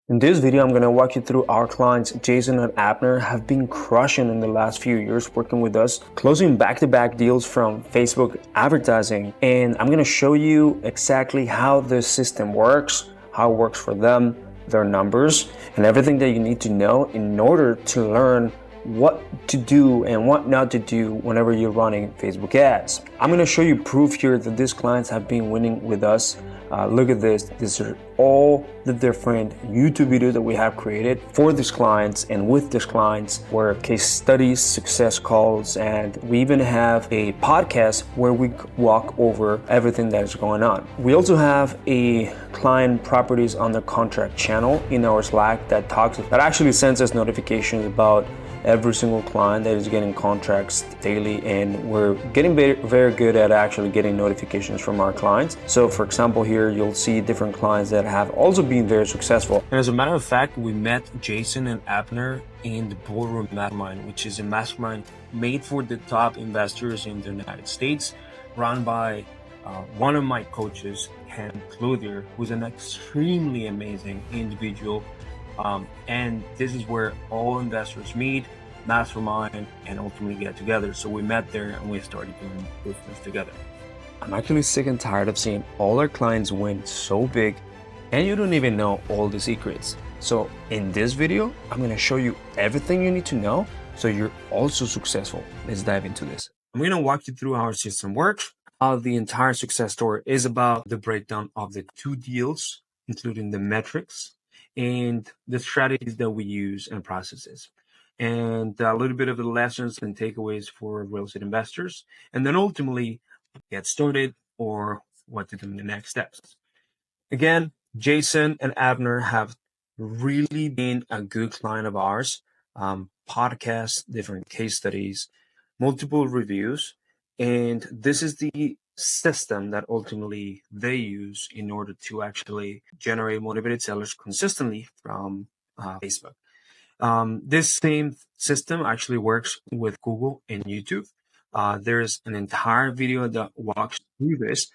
In this video, I'm going to walk you through our clients Jason and Abner have been crushing in the last few years working with us, closing back-to-back deals from Facebook advertising. And I'm going to show you exactly how this system works, how it works for them, their numbers, and everything that you need to know in order to learn what to do and what not to do whenever you're running Facebook ads. I'm going to show you proof here that these clients have been winning with us. Look at this. These are all the different YouTube videos that we have created for these clients and with these clients, where case studies, success calls, and we even have a podcast where we walk over everything that is going on. We also have a client properties under contract channel in our Slack that actually sends us notifications about every single client that is getting contracts daily, and we're getting very good at actually getting notifications from our clients. So for example, here you'll see different clients that have also been very successful. And as a matter of fact, we met Jason and Abner in the Boardroom Mastermind, which is a mastermind made for the top investors in the United States, run by one of my coaches, Ken Clothier, who's an extremely amazing individual. And this is where all investors meet, mastermind, and ultimately get together. So we met there and we started doing business together. I'm actually sick and tired of seeing all our clients win so big and you don't even know all the secrets. So in this video, I'm going to show you everything you need to know so you're also successful. Let's dive into this. I'm going to walk you through how our system works, how the entire success story is about, the breakdown of the 2 deals, including the metrics and the strategies that we use and processes, and a little bit of the lessons and takeaways for real estate investors, and then ultimately get started or what to do in the next steps. Again, Jason and Abner have really been a good client of ours. Podcasts, different case studies, multiple reviews, and this is the system that ultimately they use in order to actually generate motivated sellers consistently from Facebook. This same system actually works with Google and YouTube. There's an entire video that walks through this.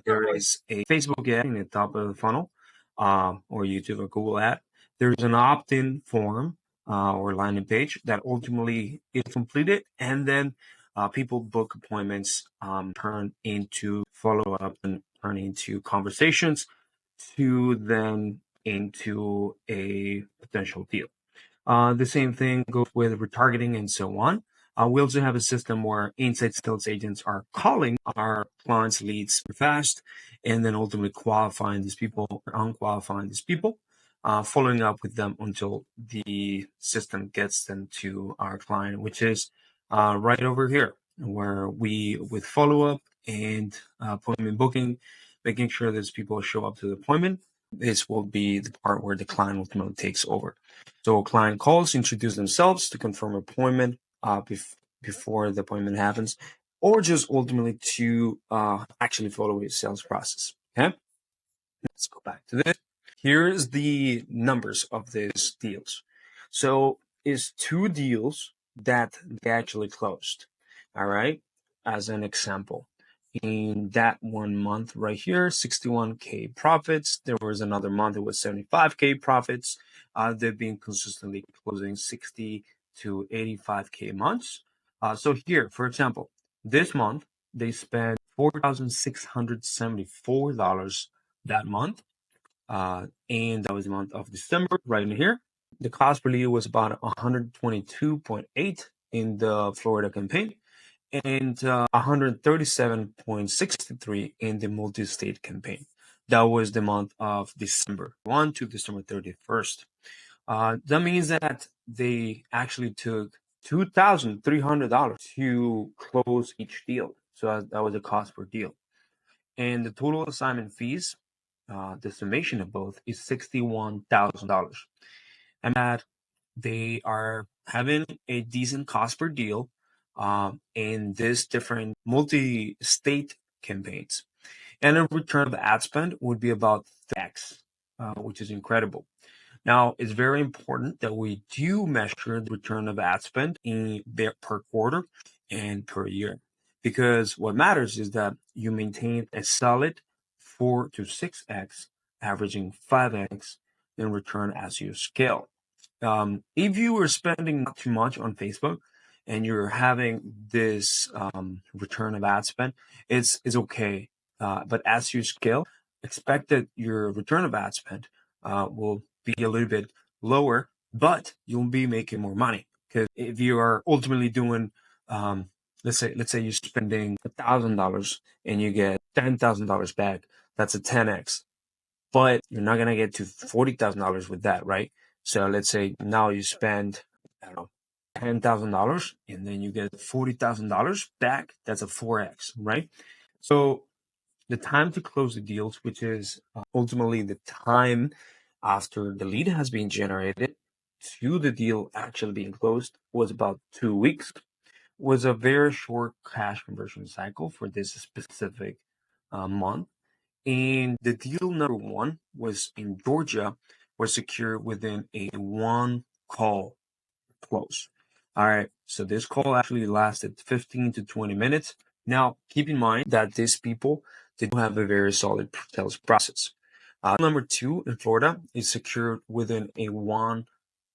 There is a Facebook ad in the top of the funnel, or YouTube or Google ad. There's an opt-in form or landing page that ultimately is completed, and then people book appointments, turn into follow-up, and turn into conversations, to then into a potential deal. The same thing goes with retargeting and so on. We also have a system where inside sales agents are calling our clients' leads fast, and then ultimately qualifying these people or unqualifying these people, following up with them until the system gets them to our client, which is right over here, where we, with follow-up and appointment booking, making sure that people show up to the appointment. This will be the part where the client ultimately takes over. So a client calls, introduce themselves to confirm appointment before the appointment happens, or just ultimately to actually follow a sales process. Okay, let's go back to this. Here's the numbers of these deals. So it's 2 deals that they actually closed. All right, as an example. In that 1 month right here, 61K profits. There was another month it was 75K profits. They've been consistently closing 60 to 85K months. So here, for example, this month they spent $4,674 that month, and that was the month of December, right in here. The cost per lead was about 122.8 in the Florida campaign, and 137.63 in the multi-state campaign. That was the month of December 1 to December 31st. That means that they actually took $2,300 to close each deal. So that was the cost per deal. And the total assignment fees, the summation of both, is $61,000. And that they are having a decent cost per deal in this different multi-state campaigns. And a return of ad spend would be about 3x, which is incredible. Now, it's very important that we do measure the return of ad spend per quarter and per year, because what matters is that you maintain a solid 4 to 6x, averaging 5x in return as you scale. If you were spending not too much on Facebook and you're having this return of ad spend, it's okay. But as you scale, expect that your return of ad spend will be a little bit lower, but you'll be making more money. Because if you are ultimately doing, let's say you're spending $1,000 and you get $10,000 back, that's a 10x. But you're not gonna get to $40,000 with that, right? So let's say now you spend, I don't know, $10,000 and then you get $40,000 back. That's a 4x, right? So the time to close the deals, which is ultimately the time after the lead has been generated to the deal actually being closed, was about 2 weeks. Was a very short cash conversion cycle for this specific month. And the deal number one was in Georgia, was secured within a one call close. All right, so this call actually lasted 15 to 20 minutes. Now, keep in mind that these people, they do have a very solid sales process. Number two in Florida is secured within a one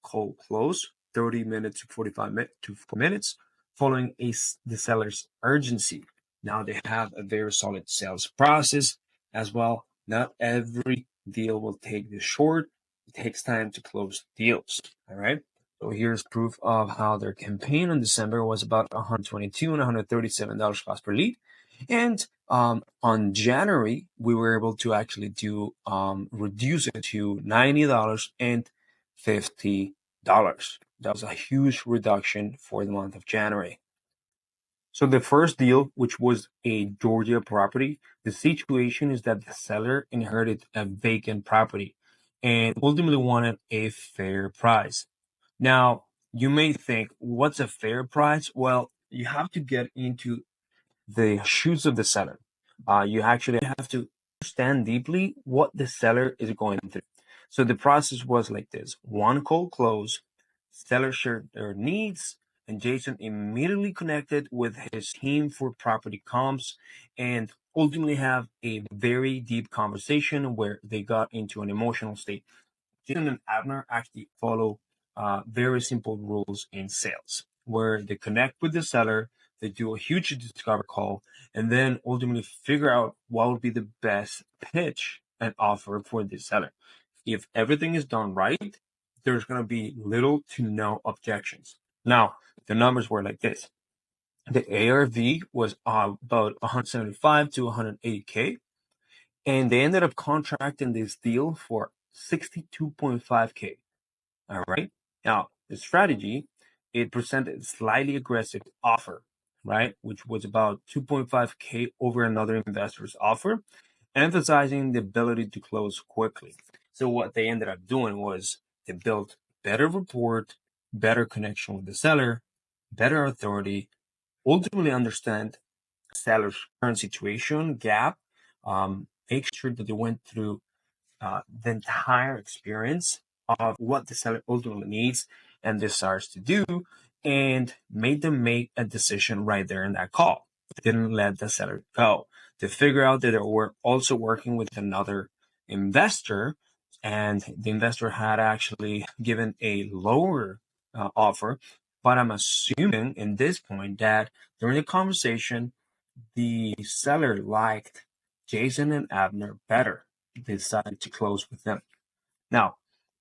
call close, 30 minutes to 45 minutes to 4 minutes, following the seller's urgency. Now they have a very solid sales process as well. Not every deal will take this short. It takes time to close deals. All right. So here's proof of how their campaign in December was about $122 and $137 cost per lead. And on January, we were able to actually do reduce it to $90 and $50. That was a huge reduction for the month of January. So the first deal, which was a Georgia property, the situation is that the seller inherited a vacant property and ultimately wanted a fair price. Now, you may think, what's a fair price? Well, you have to get into the shoes of the seller. You actually have to understand deeply what the seller is going through. So the process was like this: one cold close, seller shared their needs, and Jason immediately connected with his team for property comps and ultimately have a very deep conversation where they got into an emotional state. Jason and Abner actually follow very simple rules in sales, where they connect with the seller, they do a huge discover call, and then ultimately figure out what would be the best pitch and offer for the seller. If everything is done right, there's going to be little to no objections. Now, the numbers were like this. The ARV was about 175 to 180K, and they ended up contracting this deal for 62.5K. All right. Now, the strategy, it presented a slightly aggressive offer, right? Which was about 2.5K over another investor's offer, emphasizing the ability to close quickly. So what they ended up doing was they built better rapport, better connection with the seller, better authority, ultimately understand seller's current situation, gap, make sure that they went through the entire experience of what the seller ultimately needs and desires to do, and made them make a decision right there in that call. Didn't let the seller go. To figure out that they were also working with another investor, and the investor had actually given a lower offer. But I'm assuming in this point that during the conversation, the seller liked Jason and Abner better, decided to close with them. Now,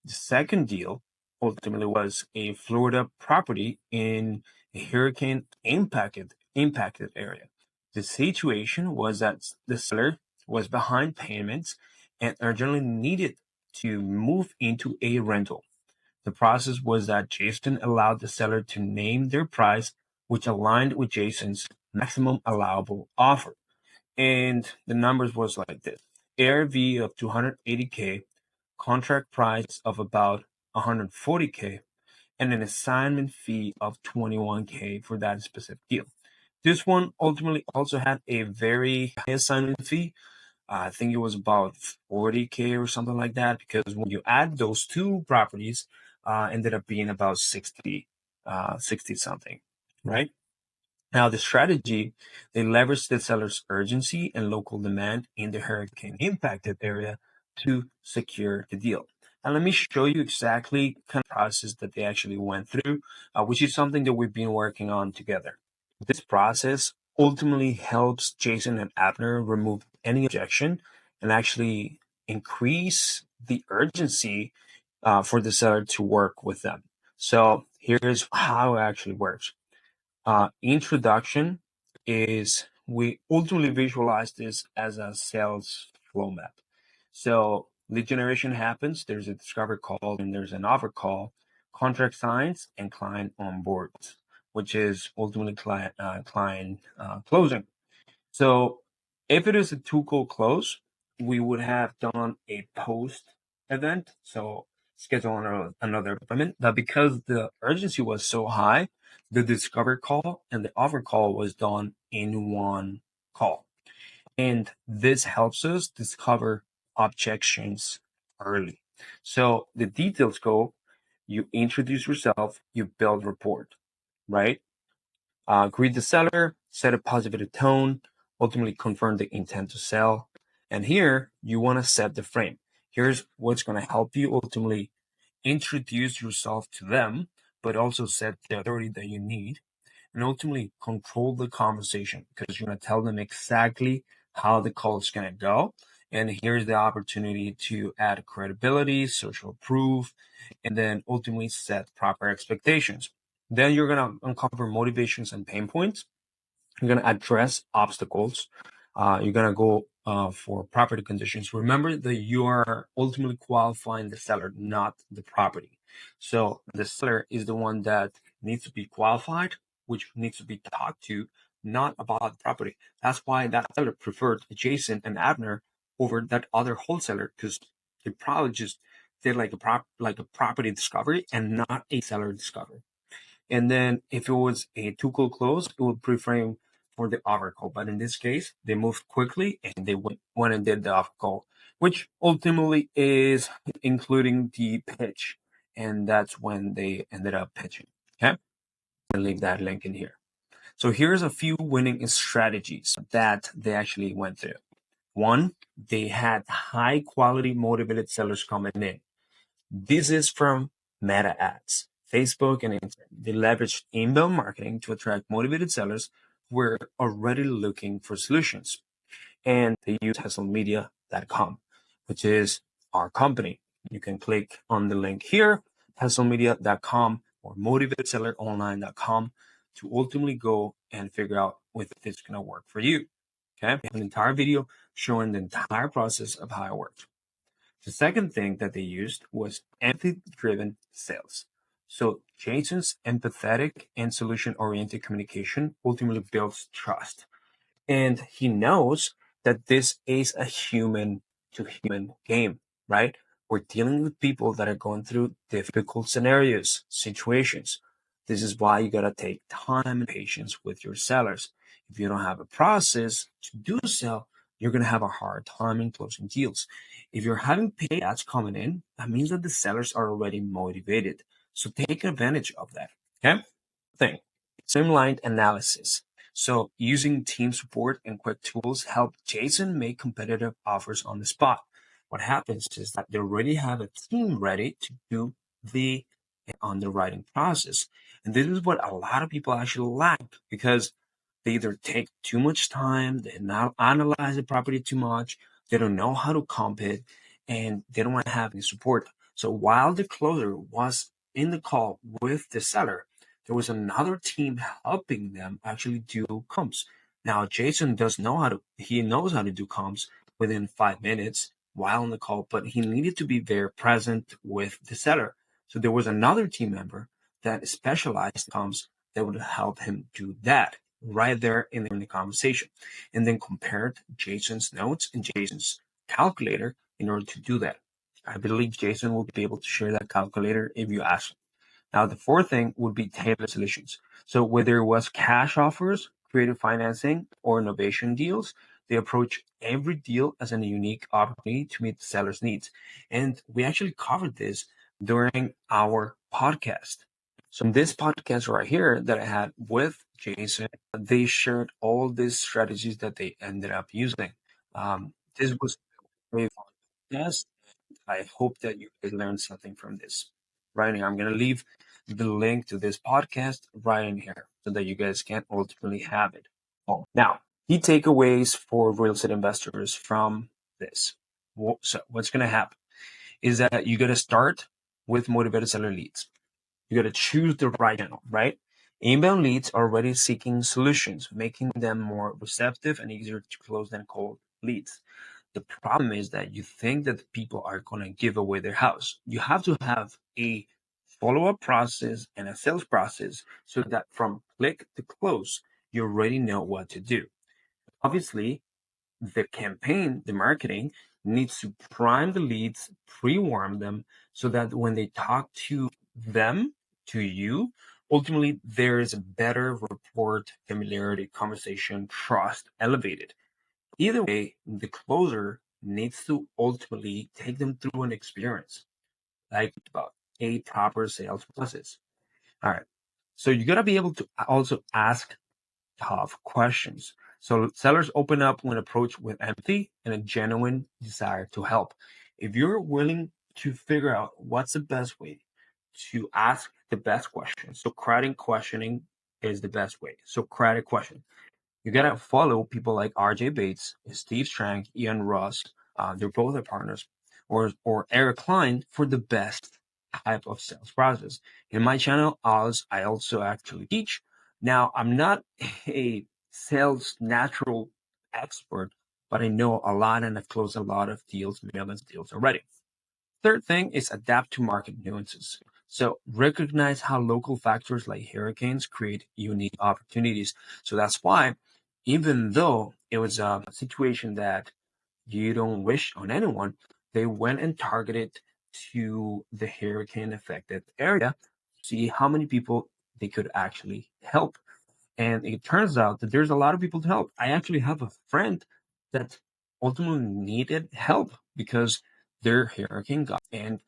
the second deal ultimately was a Florida property in a hurricane impacted area. The situation was that the seller was behind payments and urgently needed to move into a rental. The process was that Jason allowed the seller to name their price, which aligned with Jason's maximum allowable offer. And the numbers was like this: ARV of 280K, contract price of about 140K, and an assignment fee of 21K for that specific deal. This one ultimately also had a very high assignment fee. I think it was about 40K or something like that, because when you add those two properties, ended up being about 60 something, right? Now, the strategy, they leveraged the seller's urgency and local demand in the hurricane impacted area to secure the deal. And let me show you exactly kind of process that they actually went through, which is something that we've been working on together. This process ultimately helps Jason and Abner remove any objection and actually increase the urgency for the seller to work with them. So here's how it actually works. Introduction is we ultimately visualize this as a sales flow map. So lead generation happens, there's a discover call, and there's an offer call, contract signs, and client onboards, which is ultimately client closing. So if it is a two call close, we would have done a post event. So schedule another appointment. But because the urgency was so high, the discover call and the offer call was done in one call. And this helps us discover objections early. So the details go, you introduce yourself, you build rapport, right? Greet the seller, set a positive tone, ultimately confirm the intent to sell. And here you want to set the frame. Here's what's going to help you ultimately introduce yourself to them, but also set the authority that you need and ultimately control the conversation because you're going to tell them exactly how the call is going to go. And here's the opportunity to add credibility, social proof, and then ultimately set proper expectations. Then you're going to uncover motivations and pain points. You're going to address obstacles. You're going to go for property conditions. Remember that you are ultimately qualifying the seller, not the property. So the seller is the one that needs to be qualified, which needs to be talked to, not about the property. That's why that seller preferred Jason and Abner over that other wholesaler because they probably just did like a property discovery and not a seller discovery. And then if it was a two-call close, it would pre-frame for the offer call. But in this case, they moved quickly and they went and did the offer call, which ultimately is including the pitch. And that's when they ended up pitching. Okay. I'll leave that link in here. So here's a few winning strategies that they actually went through. One, they had high quality motivated sellers coming in. This is from Meta ads, Facebook and Instagram. They leveraged inbound marketing to attract motivated sellers who were already looking for solutions. And they use hustlemedia.com, which is our company. You can click on the link here, hustlemedia.com or motivatedselleronline.com to ultimately go and figure out if it's going to work for you. Okay. We have an entire video showing the entire process of how it works. The second thing that they used was empathy-driven sales. So Jason's empathetic and solution-oriented communication ultimately builds trust. And he knows that this is a human to human game, right? We're dealing with people that are going through difficult scenarios, situations. This is why you got to take time and patience with your sellers. If you don't have a process to do so, you're going to have a hard time in closing deals. If you're having paid ads coming in, that means that the sellers are already motivated. So take advantage of that. Okay? Thing. Streamlined analysis. So using team support and quick tools help Jason make competitive offers on the spot. What happens is that they already have a team ready to do the underwriting process. And this is what a lot of people actually lack because they either take too much time, they not analyze the property too much, they don't know how to comp it, and they don't want to have any support. So while the closer was in the call with the seller, there was another team helping them actually do comps. Now Jason he knows how to do comps within 5 minutes while on the call, but he needed to be there present with the seller. So there was another team member that specialized in comps that would help him do that right there in the conversation. And then compared Jason's notes and Jason's calculator in order to do that. I believe Jason will be able to share that calculator if you ask him. Now, the fourth thing would be tailored solutions. So whether it was cash offers, creative financing, or innovation deals, they approach every deal as a unique opportunity to meet the seller's needs. And we actually covered this during our podcast. So in this podcast right here that I had with Jason, they shared all these strategies that they ended up using. This was a very fun podcast. I hope that you guys learned something from this. Right here, I'm going to leave the link to this podcast right in here so that you guys can ultimately have it. Oh, now, key takeaways for real estate investors from this. So, what's going to happen is that you got to start with motivated seller leads. You got to choose the right channel, right? Inbound leads are already seeking solutions, making them more receptive and easier to close than cold leads. The problem is that you think that people are going to give away their house. You have to have a follow-up process and a sales process so that from click to close, you already know what to do. Obviously, the campaign, the marketing needs to prime the leads, pre-warm them so that when they talk to them, to you, ultimately there is a better rapport, familiarity, conversation, trust elevated. Either way, the closer needs to ultimately take them through an experience, like about a proper sales process. All right. So you gotta be able to also ask tough questions. So sellers open up when approached with empathy and a genuine desire to help. If you're willing to figure out what's the best way to ask the best questions, Socratic questioning is the best way. Socratic question. You gotta follow people like RJ Bates, Steve Strang, Ian Ross. They're both our partners, or Eric Klein for the best type of sales process. In my channel, I also actually teach. Now, I'm not a sales natural expert, but I know a lot and I've closed a lot of deals, millions of deals already. Third thing is adapt to market nuances. So recognize how local factors like hurricanes create unique opportunities. So that's why, even though it was a situation that you don't wish on anyone, they went and targeted to the hurricane affected area to see how many people they could actually help. And it turns out that there's a lot of people to help. I actually have a friend that ultimately needed help because their hurricane got. And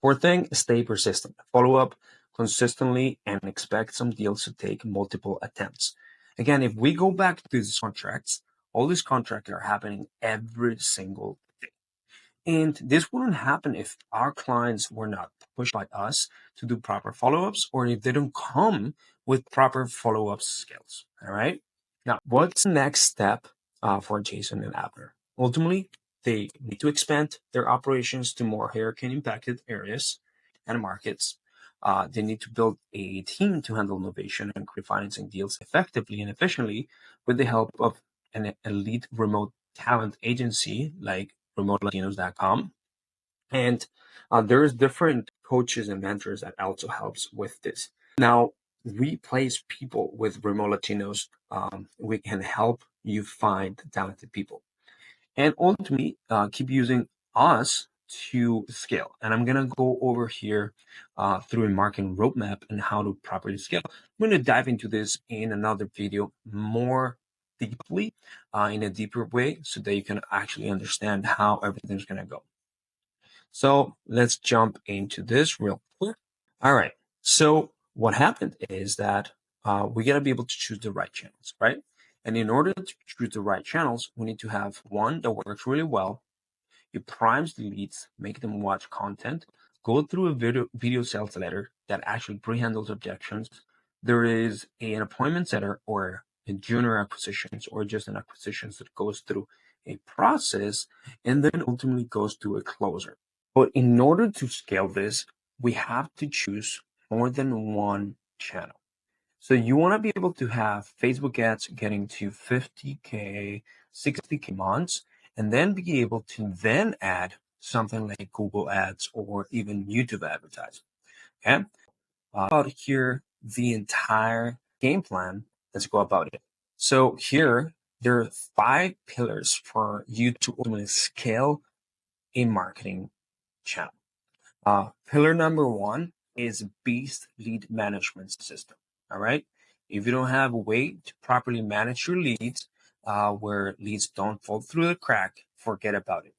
fourth thing, stay persistent. Follow up consistently and expect some deals to take multiple attempts. Again, if we go back to these contracts, all these contracts are happening every single day. And this wouldn't happen if our clients were not pushed by us to do proper follow-ups or if they don't come with proper follow-up skills. All right. Now, what's the next step for Jason and Abner? Ultimately, they need to expand their operations to more hurricane-impacted areas and markets. They need to build a team to handle innovation and create financing deals effectively and efficiently with the help of an elite remote talent agency like remotelatinos.com. And there's different coaches and mentors that also helps with this. Now, we place people with Remote Latinos. We can help you find talented people and ultimately keep using us to scale. And I'm going to go over here through a marketing roadmap and how to properly scale. I'm going to dive into this in another video more deeply, in a deeper way, so that you can actually understand how everything's going to go. So let's jump into this real quick. All right. So what happened is that we got to be able to choose the right channels, right? And in order to choose the right channels, we need to have one that works really well. It primes the leads, make them watch content, go through a video sales letter that actually pre-handles objections. There is an appointment setter or a junior acquisitions or just an acquisitions that goes through a process and then ultimately goes to a closer. But in order to scale this, we have to choose more than one channel. So you want to be able to have Facebook ads getting to 50K, 60K months, and then be able to then add something like Google ads or even YouTube advertising. Okay. About here, the entire game plan. Let's go about it. So here, there are 5 pillars for you to ultimately scale a marketing channel. Pillar number 1 is Beast Lead Management System. All right. If you don't have a way to properly manage your leads, where leads don't fall through the crack, forget about it.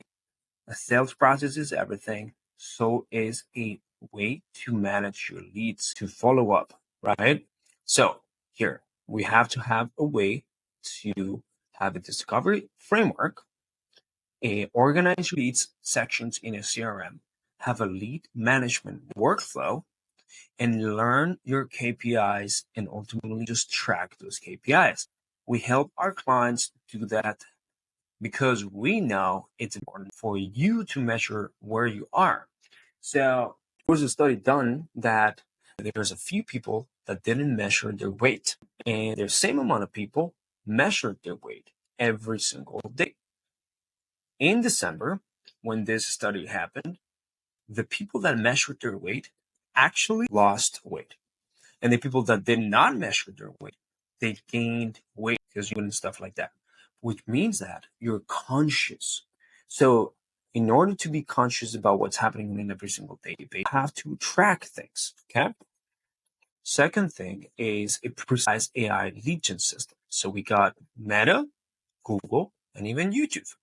A sales process is everything. So is a way to manage your leads, to follow up, right? So here we have to have a way to have a discovery framework Organize your leads sections in a CRM, have a lead management workflow, and learn your KPIs and ultimately just track those KPIs. We help our clients do that because we know it's important for you to measure where you are. So there was a study done that there's a few people that didn't measure their weight, and the same amount of people measured their weight every single day. In December, when this study happened, the people that measured their weight actually lost weight. And the people that did not measure their weight, they gained weight because you and stuff like that, which means that you're conscious. So in order to be conscious about what's happening in every single day, you have to track things. Okay. Second thing is a precise AI lead gen system. So we got Meta, Google, and even YouTube.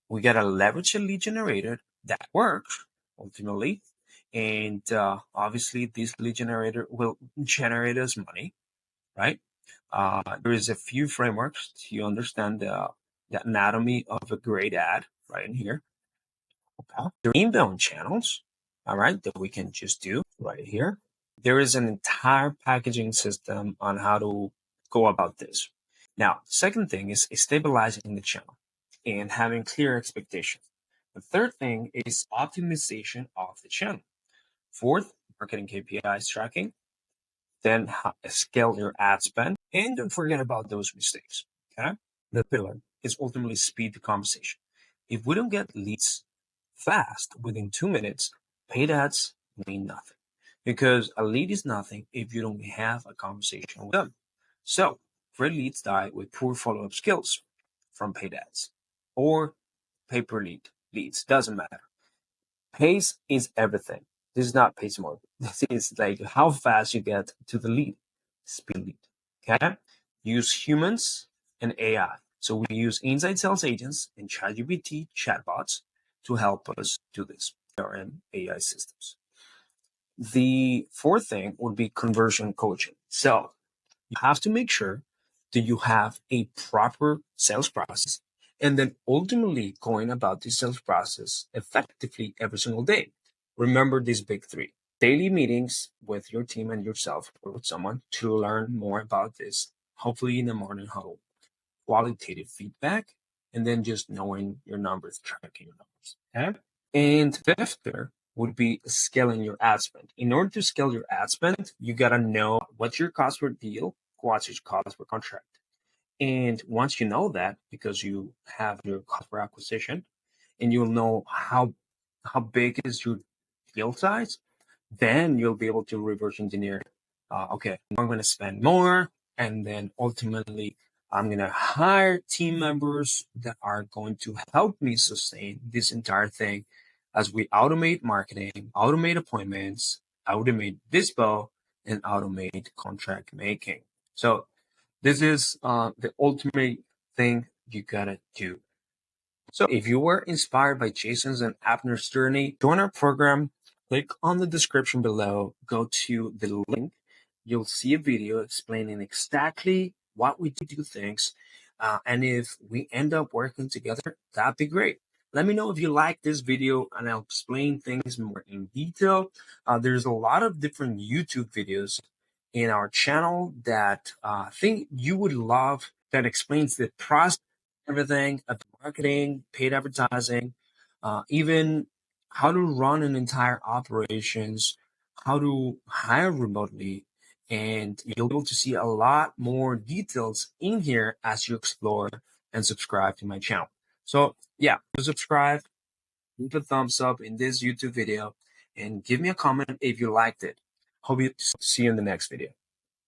We got to leverage a lead generator that works ultimately. And obviously, this lead generator will generate us money, right? There is a few frameworks to understand the anatomy of a great ad right in here. Okay. There are inbound channels, all right, that we can just do right here. There is an entire packaging system on how to go about this. Now, second thing is stabilizing the channel and having clear expectations. The third thing is optimization of the channel. Fourth, marketing KPIs tracking. Then scale your ad spend. And don't forget about those mistakes. Okay. The pillar is ultimately speed the conversation. If we don't get leads fast within 2 minutes, paid ads mean nothing because a lead is nothing if you don't have a conversation with them. So great leads die with poor follow-up skills from paid ads or pay-per-lead leads. Doesn't matter. Pace is everything. This is not pace mode. This is like how fast you get to the lead, speed lead. Okay. Use humans and AI. So we use inside sales agents and ChatGPT chatbots to help us do this. CRM AI systems. The fourth thing would be conversion coaching. So you have to make sure that you have a proper sales process and then ultimately going about the sales process effectively every single day. Remember these big three daily meetings with your team and yourself or with someone to learn more about this, hopefully in the morning huddle, qualitative feedback, and then just knowing your numbers, tracking your numbers. Okay. And fifth there would be scaling your ad spend. In order to scale your ad spend, you got to know what's your cost per deal, what's your cost per contract. And once you know that, because you have your cost per acquisition, and you'll know how big is your deal size, then you'll be able to reverse engineer. Okay, I'm going to spend more, and then ultimately I'm going to hire team members that are going to help me sustain this entire thing as we automate marketing, automate appointments, automate dispo, and automate contract making. So this is the ultimate thing you gotta do. So if you were inspired by Jason's and Abner's journey, join our program. Click on the description below, go to the link. You'll see a video explaining exactly what we do things. And if we end up working together, that'd be great. Let me know if you like this video and I'll explain things more in detail. There's a lot of different YouTube videos in our channel that I think you would love that explains the process, everything of marketing, paid advertising, even how to run an entire operations, how to hire remotely, and you'll be able to see a lot more details in here as you explore and subscribe to my channel. So yeah, subscribe, leave a thumbs up in this YouTube video, and give me a comment if you liked it. Hope you see you in the next video.